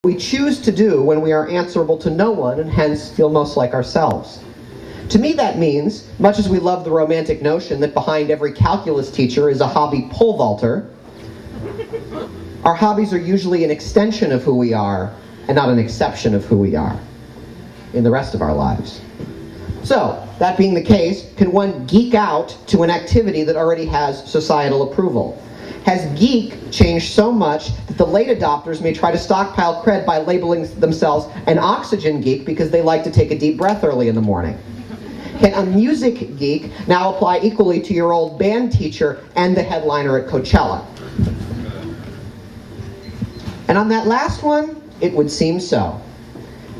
we choose to do when we are answerable to no one and hence feel most like ourselves. To me that means, much as we love the romantic notion that behind every calculus teacher is a hobby pole vaulter, our hobbies are usually an extension of who we are and not an exception of who we are in the rest of our lives. So, that being the case, can one geek out to an activity that already has societal approval? Has geek changed so much that the late adopters may try to stockpile cred by labeling themselves an oxygen geek because they like to take a deep breath early in the morning? Can a music geek now apply equally to your old band teacher and the headliner at Coachella? And on that last one, it would seem so.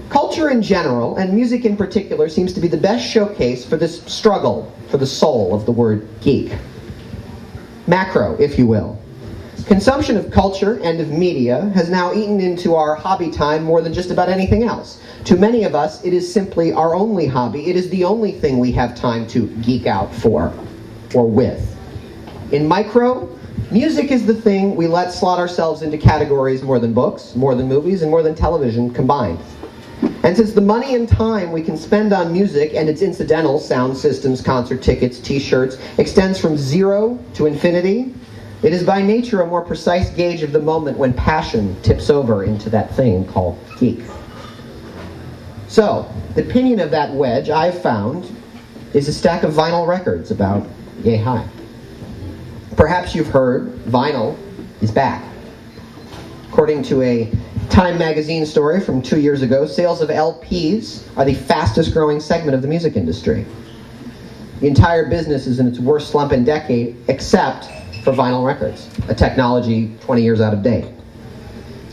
Culture in general, and music in particular, seems to be the best showcase for this struggle for the soul of the word geek. Macro, if you will. Consumption of culture and of media has now eaten into our hobby time more than just about anything else. To many of us, it is simply our only hobby. It is the only thing we have time to geek out for, or with. In micro, music is the thing we let slot ourselves into categories more than books, more than movies, and more than television combined. And since the money and time we can spend on music and its incidentals, sound systems, concert tickets, t-shirts, extends from 0 to infinity, it is by nature a more precise gauge of the moment when passion tips over into that thing called geek. So, the pinion of that wedge, I've found, is a stack of vinyl records about yay high. Perhaps you've heard vinyl is back. According to a Time magazine story from 2 years ago, sales of LPs are the fastest growing segment of the music industry. The entire business is in its worst slump in decade, except for vinyl records, a technology 20 years out of date.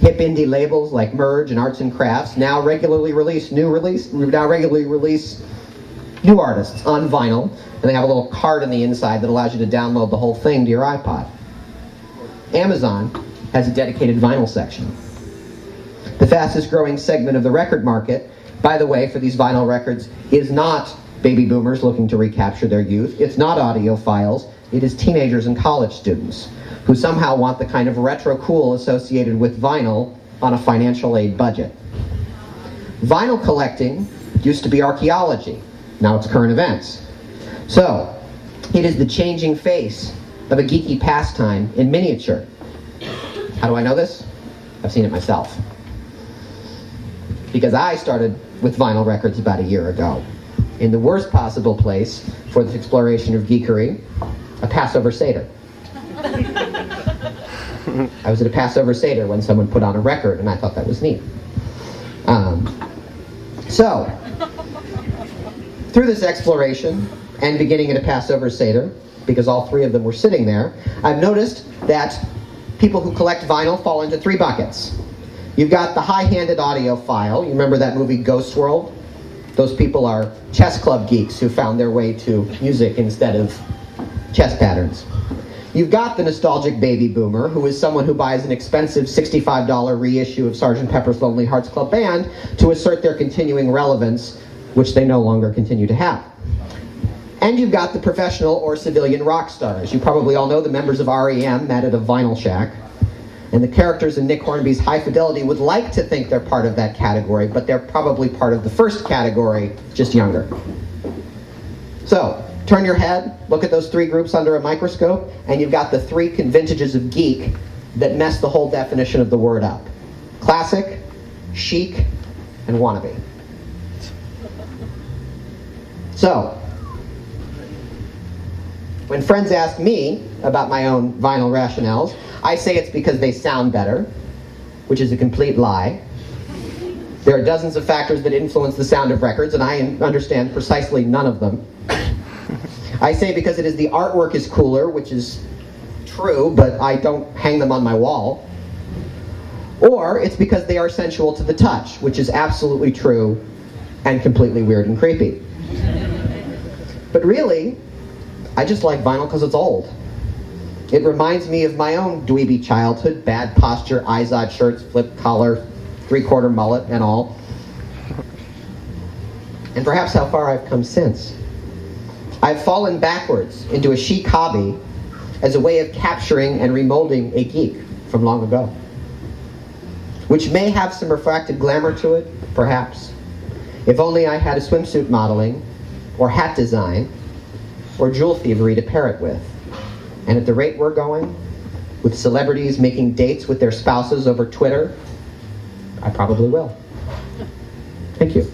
Hip indie labels like Merge and Arts and Crafts now regularly release new artists on vinyl, and they have a little card on the inside that allows you to download the whole thing to your iPod. Amazon has a dedicated vinyl section. The fastest growing segment of the record market, by the way, for these vinyl records, is not baby boomers looking to recapture their youth. It's not audiophiles. It is teenagers and college students who somehow want the kind of retro cool associated with vinyl on a financial aid budget. Vinyl collecting used to be archaeology. Now it's current events. So, it is the changing face of a geeky pastime in miniature. How do I know this? I've seen it myself. Because I started with vinyl records about a year ago. In the worst possible place for this exploration of geekery, a Passover Seder. I was at a Passover Seder when someone put on a record, and I thought that was neat. So, through this exploration, and beginning at a Passover Seder, because all three of them were sitting there, I've noticed that people who collect vinyl fall into three buckets. You've got the high-handed audiophile. You remember that movie Ghost World? Those people are chess club geeks who found their way to music instead of chess patterns. You've got the nostalgic baby boomer, who is someone who buys an expensive $65 reissue of Sgt. Pepper's Lonely Hearts Club Band to assert their continuing relevance, which they no longer continue to have. And you've got the professional or civilian rock stars. You probably all know the members of REM met at a vinyl shack. And the characters in Nick Hornby's High Fidelity would like to think they're part of that category, but they're probably part of the first category, just younger. So, turn your head, look at those three groups under a microscope, and you've got the three vintages of geek that mess the whole definition of the word up. Classic, chic, and wannabe. So, when friends ask me about my own vinyl rationales, I say it's because they sound better, which is a complete lie. There are dozens of factors that influence the sound of records, and I understand precisely none of them. I say because it is the artwork is cooler, which is true, but I don't hang them on my wall. Or it's because they are sensual to the touch, which is absolutely true and completely weird and creepy. But really, I just like vinyl because it's old. It reminds me of my own dweeby childhood, bad posture, eyes-odd shirts, flip collar, three-quarter mullet, and all. And perhaps how far I've come since. I've fallen backwards into a chic hobby as a way of capturing and remolding a geek from long ago. which may have some refracted glamour to it, perhaps. If only I had a swimsuit modeling, or hat design, or jewel thievery to pair it with. And at the rate we're going, with celebrities making dates with their spouses over Twitter, I probably will. Thank you.